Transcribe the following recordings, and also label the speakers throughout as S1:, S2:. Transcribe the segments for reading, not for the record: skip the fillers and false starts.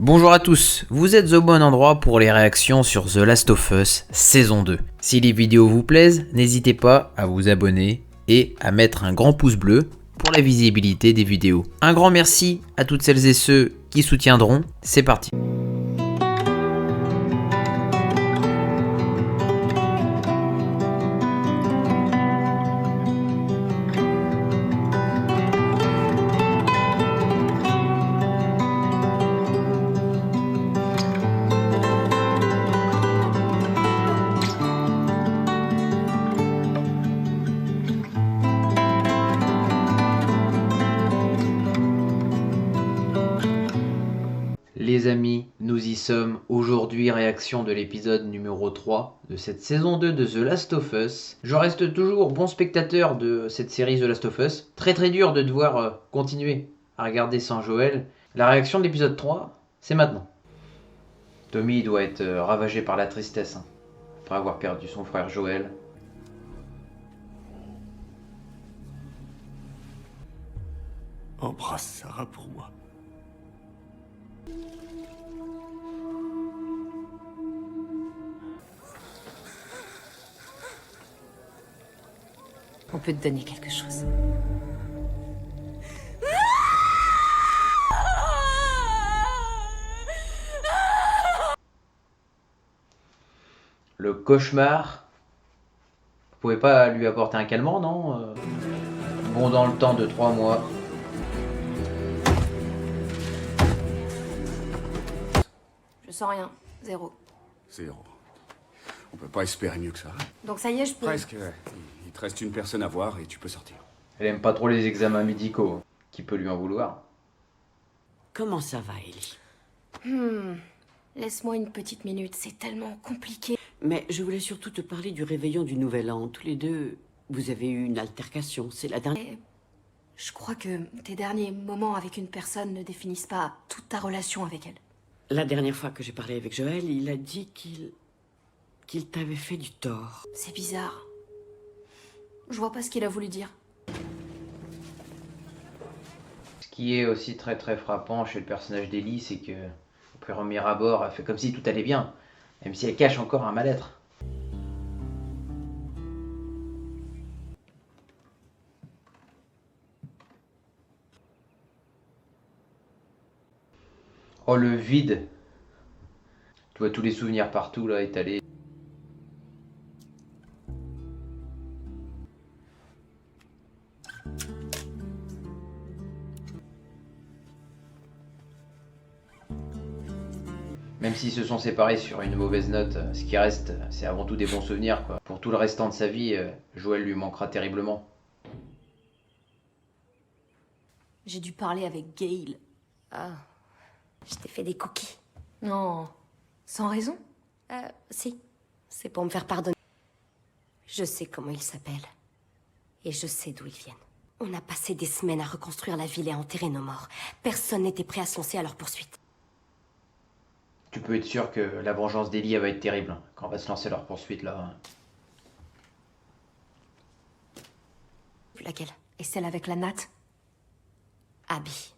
S1: Bonjour à tous, vous êtes au bon endroit pour les réactions sur The Last of Us saison 2. Si les vidéos vous plaisent, n'hésitez pas à vous abonner et à mettre un grand pouce bleu pour la visibilité des vidéos. Un grand merci à toutes celles et ceux qui soutiendront, c'est parti. Les amis, nous y sommes. Aujourd'hui, réaction de l'épisode numéro 3 de cette saison 2 de The Last of Us. Je reste toujours bon spectateur de cette série The Last of Us. Très dur de devoir continuer à regarder sans Joël. La réaction de l'épisode 3, c'est maintenant. Tommy doit être ravagé par la tristesse, après avoir perdu son frère Joël.
S2: Embrasse Sarah pour moi.
S3: On peut te donner quelque chose.
S1: Le cauchemar. Vous pouvez pas lui apporter un calmant, non Bon, dans le temps de 3 mois.
S3: Je sens rien. Zéro.
S2: Zéro. On peut pas espérer mieux que ça.
S3: Donc ça y est, je peux...
S2: Presque. Il te reste une personne à voir et tu peux sortir.
S1: Elle aime pas trop les examens médicaux. Qui peut lui en vouloir?
S4: Comment ça va, Ellie?
S3: Laisse-moi une petite minute, c'est tellement compliqué.
S4: Mais je voulais surtout te parler du réveillon du Nouvel An. Tous les deux, vous avez eu une altercation. C'est la dernière...
S3: Et je crois que tes derniers moments avec une personne ne définissent pas toute ta relation avec elle.
S4: La dernière fois que j'ai parlé avec Joël, il a dit qu'il t'avait fait du tort.
S3: C'est bizarre. Je vois pas ce qu'il a voulu dire.
S1: Ce qui est aussi très frappant chez le personnage d'Ellie, c'est que au premier abord, elle fait comme si tout allait bien, même si elle cache encore un mal-être. Oh, le vide. Tu vois tous les souvenirs partout là étalés. Même s'ils se sont séparés sur une mauvaise note, ce qui reste, c'est avant tout des bons souvenirs, quoi. Pour tout le restant de sa vie, Joël lui manquera terriblement.
S3: J'ai dû parler avec Gail.
S5: Ah, je t'ai fait des cookies.
S3: Non, sans raison.
S5: Si, c'est pour me faire pardonner. Je sais comment ils s'appellent. Et je sais d'où ils viennent. On a passé des semaines à reconstruire la ville et à enterrer nos morts. Personne n'était prêt à se lancer à leur poursuite.
S1: Tu peux être sûr que la vengeance d'Ellie va être terrible quand on va se lancer leur poursuite là.
S5: Laquelle?
S3: Et celle avec la natte?
S5: Abby.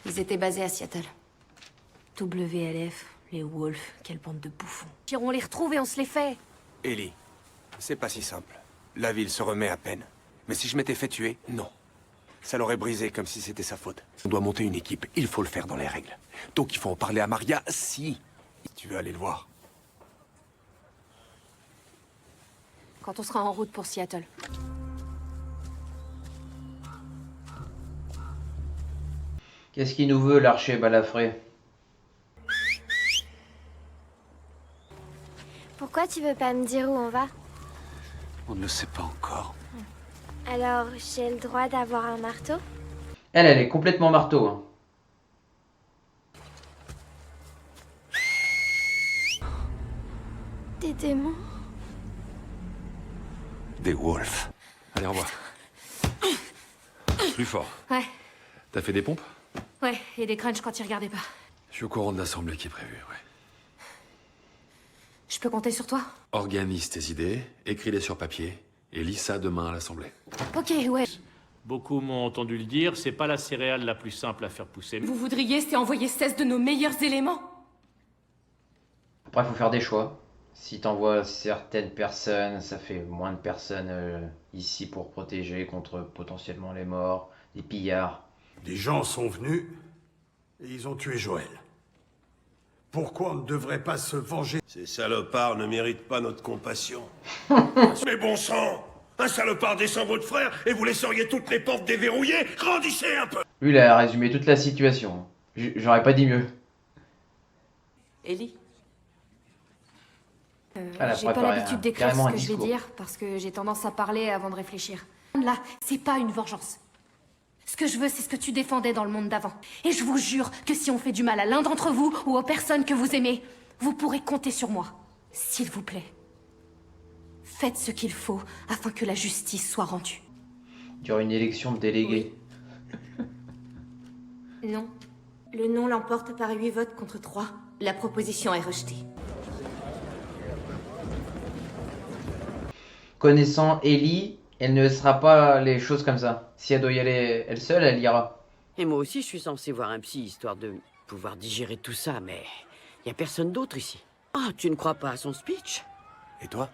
S3: Ils étaient basés à Seattle. WLF, les Wolves, quelle bande de bouffons.
S5: On les retrouve et on se les fait.
S6: Ellie, c'est pas si simple. La ville se remet à peine. Mais si je m'étais fait tuer, non. Ça l'aurait brisé comme si c'était sa faute. On doit monter une équipe, il faut le faire dans les règles. Donc il faut en parler à Maria si tu veux aller le voir.
S3: Quand on sera en route pour Seattle.
S1: Qu'est-ce qu'il nous veut, l'archer balafré?
S7: Pourquoi tu veux pas me dire où on va?
S2: On ne le sait pas encore.
S7: Alors, j'ai le droit d'avoir un marteau?
S1: Elle est complètement marteau.
S7: Des démons?
S6: Des Wolves.
S8: Allez, au revoir. Plus fort.
S3: Ouais,
S8: T'as fait des pompes?
S3: ouais, et des crunchs quand ils regardaient pas.
S8: Je suis au courant de l'assemblée qui est prévue, ouais.
S3: Je peux compter sur toi?
S8: Organise tes idées, écris-les sur papier, et lis ça demain à l'assemblée.
S3: Ok, ouais.
S9: Beaucoup m'ont entendu le dire, c'est pas la céréale la plus simple à faire pousser.
S3: Vous voudriez, c'est envoyer 16 de nos meilleurs éléments?
S1: Après, il faut faire des choix. Si t'envoies certaines personnes, ça fait moins de personnes ici pour protéger contre potentiellement les morts, les pillards.
S10: Des gens sont venus et ils ont tué Joël. Pourquoi on ne devrait pas se venger?
S11: Ces salopards ne méritent pas notre compassion. Mais bon sang! Un salopard descend votre frère et vous laisseriez toutes les portes déverrouillées? Grandissez un peu!
S1: Lui, il a résumé toute la situation. J'aurais pas dit mieux.
S4: Ellie?
S3: J'ai pas l'habitude d'écrire ce que je vais dire, parce que j'ai tendance à parler avant de réfléchir. Là, c'est pas une vengeance. Ce que je veux, c'est ce que tu défendais dans le monde d'avant. Et je vous jure que si on fait du mal à l'un d'entre vous ou aux personnes que vous aimez, vous pourrez compter sur moi. S'il vous plaît. Faites ce qu'il faut afin que la justice soit rendue.
S1: Il y aura une élection de délégués.
S5: Non. Le non l'emporte par 8 votes contre 3. La proposition est rejetée.
S1: Connaissant Ellie, elle ne laissera pas les choses comme ça. Si elle doit y aller elle seule, elle ira.
S4: Et moi aussi, je suis censé voir un psy, histoire de pouvoir digérer tout ça, mais il y a personne d'autre ici. Ah, tu ne crois pas à son speech?
S6: Et toi?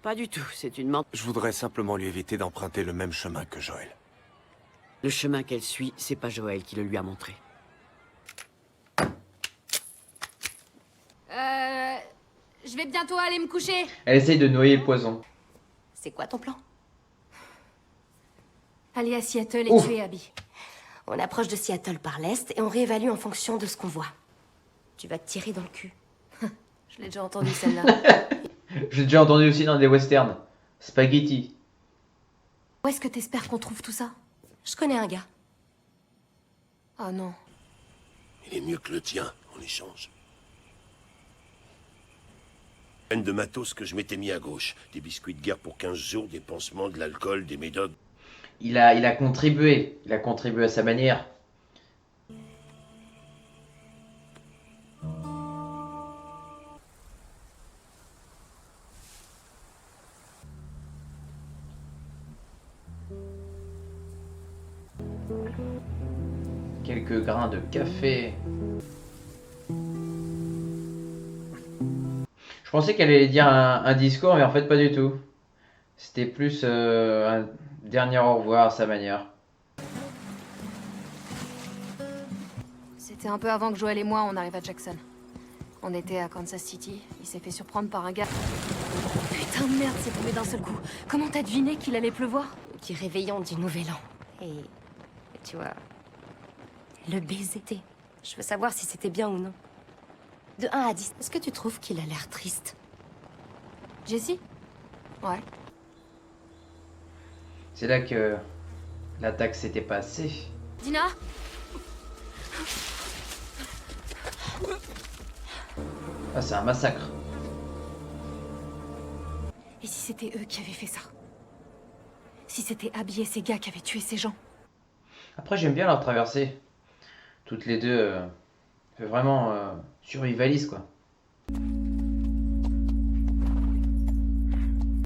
S4: Pas du tout, c'est une menthe.
S6: Je voudrais simplement lui éviter d'emprunter le même chemin que Joël.
S4: Le chemin qu'elle suit, c'est pas Joël qui le lui a montré.
S3: Je vais bientôt aller me coucher.
S1: Elle essaye de noyer le poison.
S5: C'est quoi ton plan?
S3: Aller à Seattle et
S1: Ouf.
S3: tuer Abby.
S5: On approche de Seattle par l'est et on réévalue en fonction de ce qu'on voit. Tu vas te tirer dans le cul.
S3: Je l'ai déjà entendu celle-là.
S1: J'ai déjà entendu aussi dans des westerns. Spaghetti.
S3: Où est-ce que t'espères qu'on trouve tout ça?
S5: Je connais un gars.
S3: Oh non.
S11: Il est mieux que le tien, en échange. Peine de matos que je m'étais mis à gauche. Des biscuits de guerre pour 15 jours, des pansements, de l'alcool, des médocs.
S1: Il a contribué. Il a contribué à sa manière. Quelques grains de café. Je pensais qu'elle allait dire un discours, mais en fait pas du tout. C'était plus un dernier au revoir à sa manière.
S3: C'était un peu avant que Joël et moi on arrive à Jackson. On était à Kansas City, il s'est fait surprendre par un gars. Putain de merde, c'est tombé d'un seul coup. Comment t'as deviné qu'il allait pleuvoir?
S5: Le petit réveillon du Nouvel An. Et tu vois, le baiser. Je veux savoir si c'était bien ou non. De 1 à 10, est-ce que tu trouves qu'il a l'air triste?
S3: Jesse? Ouais.
S1: C'est là que l'attaque s'était passée.
S3: Dina?
S1: Ah, c'est un massacre.
S3: Et si c'était eux qui avaient fait ça? Si c'était Abby et ces gars qui avaient tué ces gens?
S1: Après, j'aime bien leur traversée. Toutes les deux, vraiment survivalistes, quoi.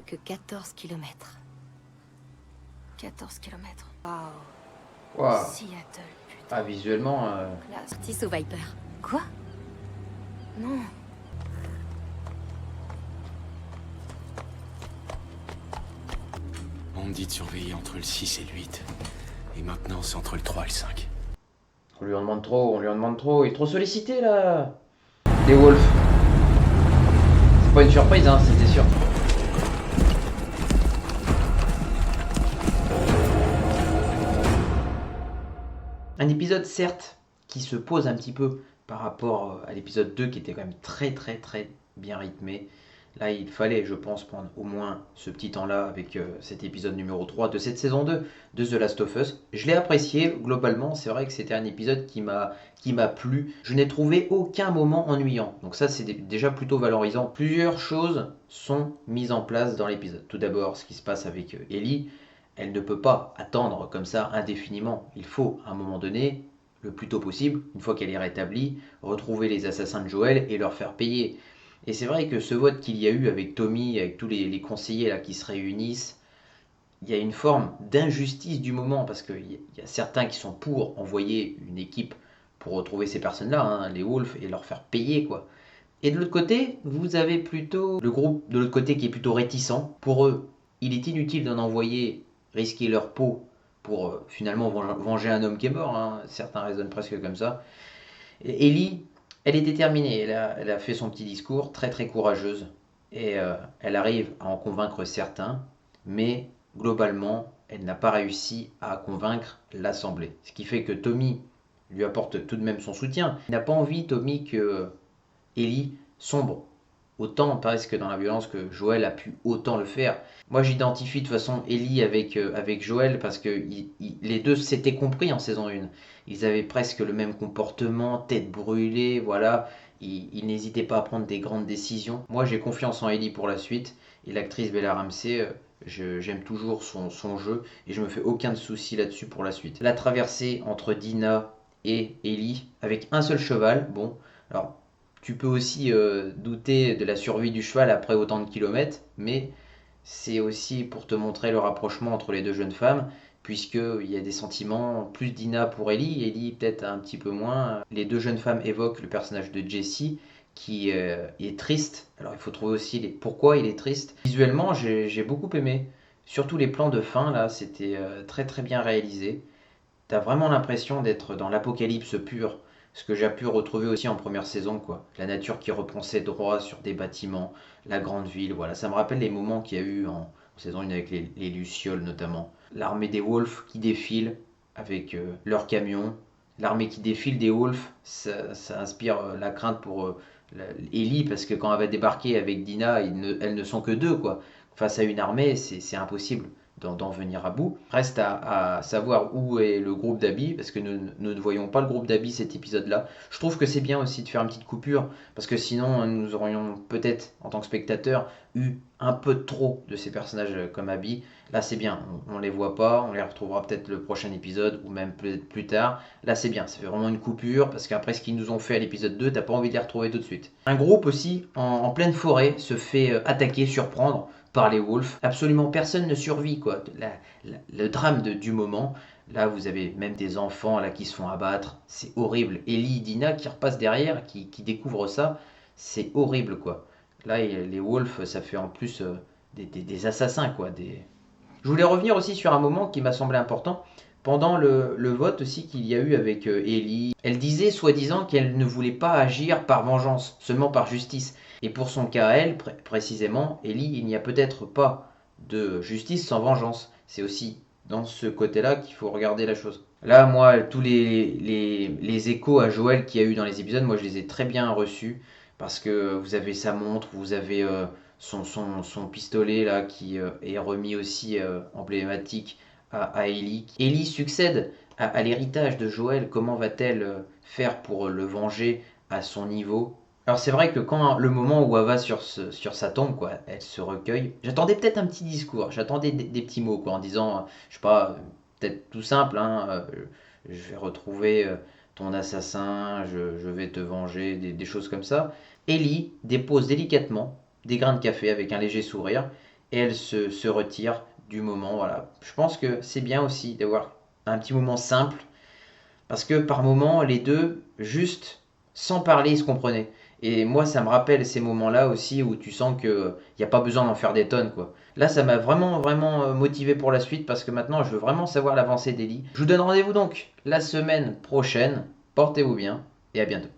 S5: Que 14 kilomètres.
S3: 14 kilomètres. Waouh.
S1: Waouh.
S3: Seattle, putain.
S1: Ah, visuellement,
S3: Classe.
S5: Sorti sous Viper.
S3: Quoi? Non.
S8: On me dit de surveiller entre le 6 et le 8. Et maintenant, c'est entre le 3 et le 5.
S1: on lui en demande trop, on lui en demande trop. Il est trop sollicité, là. Des Wolves. C'est pas une surprise, hein, c'était sûr. Un épisode, certes, qui se pose un petit peu par rapport à l'épisode 2, qui était quand même très bien rythmé. Là, il fallait, je pense, prendre au moins ce petit temps-là avec cet épisode numéro 3 de cette saison 2 de The Last of Us. Je l'ai apprécié, globalement, c'est vrai que c'était un épisode qui m'a plu. Je n'ai trouvé aucun moment ennuyant, donc ça c'est déjà plutôt valorisant. Plusieurs choses sont mises en place dans l'épisode. Tout d'abord, ce qui se passe avec Ellie, elle ne peut pas attendre comme ça indéfiniment. Il faut, à un moment donné, le plus tôt possible, une fois qu'elle est rétablie, retrouver les assassins de Joël et leur faire payer. Et c'est vrai que ce vote qu'il y a eu avec Tommy, avec tous les conseillers là qui se réunissent, il y a une forme d'injustice du moment, parce qu'il y a certains qui sont pour envoyer une équipe pour retrouver ces personnes-là, hein, les Wolves, et leur faire payer, quoi. Et de l'autre côté, vous avez plutôt le groupe de l'autre côté qui est plutôt réticent. Pour eux, il est inutile d'en envoyer risquer leur peau pour finalement venger un homme qui est mort, hein. Certains raisonnent presque comme ça. Et Ellie, elle est déterminée, elle a fait son petit discours, très très courageuse, et elle arrive à en convaincre certains, mais globalement, elle n'a pas réussi à convaincre l'Assemblée. Ce qui fait que Tommy lui apporte tout de même son soutien. Il n'a pas envie, Tommy, que Ellie sombre autant presque dans la violence que Joel a pu autant le faire. Moi, j'identifie de toute façon Ellie avec Joel parce que les deux s'étaient compris en saison 1. Ils avaient presque le même comportement, tête brûlée, voilà. Ils n'hésitaient pas à prendre des grandes décisions. Moi, j'ai confiance en Ellie pour la suite. Et l'actrice Bella Ramsey, j'aime toujours son jeu et je me fais aucun souci là-dessus pour la suite. La traversée entre Dina et Ellie avec un seul cheval, bon, alors tu peux aussi douter de la survie du cheval après autant de kilomètres, mais c'est aussi pour te montrer le rapprochement entre les deux jeunes femmes, puisqu'il y a des sentiments, plus Dina pour Ellie peut-être un petit peu moins. Les deux jeunes femmes évoquent le personnage de Jessie, qui est triste. Alors il faut trouver aussi pourquoi il est triste. Visuellement, j'ai beaucoup aimé. Surtout les plans de fin, là, c'était très très bien réalisé. T'as vraiment l'impression d'être dans l'apocalypse pur. Ce que j'ai pu retrouver aussi en première saison, quoi. La nature qui reprend ses droits sur des bâtiments, la grande ville, voilà. Ça me rappelle les moments qu'il y a eu en saison 1 avec les Lucioles notamment. L'armée des Wolves qui défile avec leurs camions. L'armée qui défile des Wolves, ça inspire la crainte pour Ellie, parce que quand elle va débarquer avec Dina, elles ne sont que deux, quoi. Face à une armée, c'est impossible d'en venir à bout. Reste à savoir où est le groupe d'Abby, parce que nous ne voyons pas le groupe d'Abby cet épisode-là. Je trouve que c'est bien aussi de faire une petite coupure, parce que sinon nous aurions peut-être, en tant que spectateurs, eu un peu trop de ces personnages comme Abby. Là c'est bien, on les voit pas, on les retrouvera peut-être le prochain épisode, ou même plus tard. Là c'est bien, ça fait vraiment une coupure, parce qu'après ce qu'ils nous ont fait à l'épisode 2, t'as pas envie de les retrouver tout de suite. Un groupe aussi, en pleine forêt, se fait attaquer, surprendre par les Wolves. Absolument personne ne survit, quoi. Le drame du moment. Là, vous avez même des enfants là qui se font abattre. C'est horrible. Ellie, Dina qui repasse derrière, qui découvre ça. C'est horrible, quoi. Là, les Wolves, ça fait en plus des assassins, quoi. Je voulais revenir aussi sur un moment qui m'a semblé important. Pendant le vote aussi qu'il y a eu avec Ellie, elle disait soi-disant qu'elle ne voulait pas agir par vengeance, seulement par justice. Et pour son cas à elle, précisément, Ellie, il n'y a peut-être pas de justice sans vengeance. C'est aussi dans ce côté-là qu'il faut regarder la chose. Là, moi, tous les échos à Joel qu'il y a eu dans les épisodes, moi je les ai très bien reçus, parce que vous avez sa montre, vous avez son pistolet là qui est remis aussi emblématique à Ellie. Ellie succède à l'héritage de Joel. Comment va-t-elle faire pour le venger à son niveau ? Alors c'est vrai que quand le moment où elle va sur sa tombe, quoi, elle se recueille, j'attendais peut-être un petit discours, j'attendais des petits mots, quoi, en disant, je sais pas, peut-être tout simple, hein, je vais retrouver ton assassin, je vais te venger, des choses comme ça. Ellie dépose délicatement des grains de café avec un léger sourire, et elle se retire du moment, voilà. Je pense que c'est bien aussi d'avoir un petit moment simple, parce que par moment, les deux, juste sans parler, ils se comprenaient. Et moi, ça me rappelle ces moments-là aussi où tu sens qu'il n'y a pas besoin d'en faire des tonnes, quoi. Là, ça m'a vraiment, vraiment motivé pour la suite, parce que maintenant, je veux vraiment savoir l'avancée d'Ellie. Je vous donne rendez-vous donc la semaine prochaine. Portez-vous bien et à bientôt.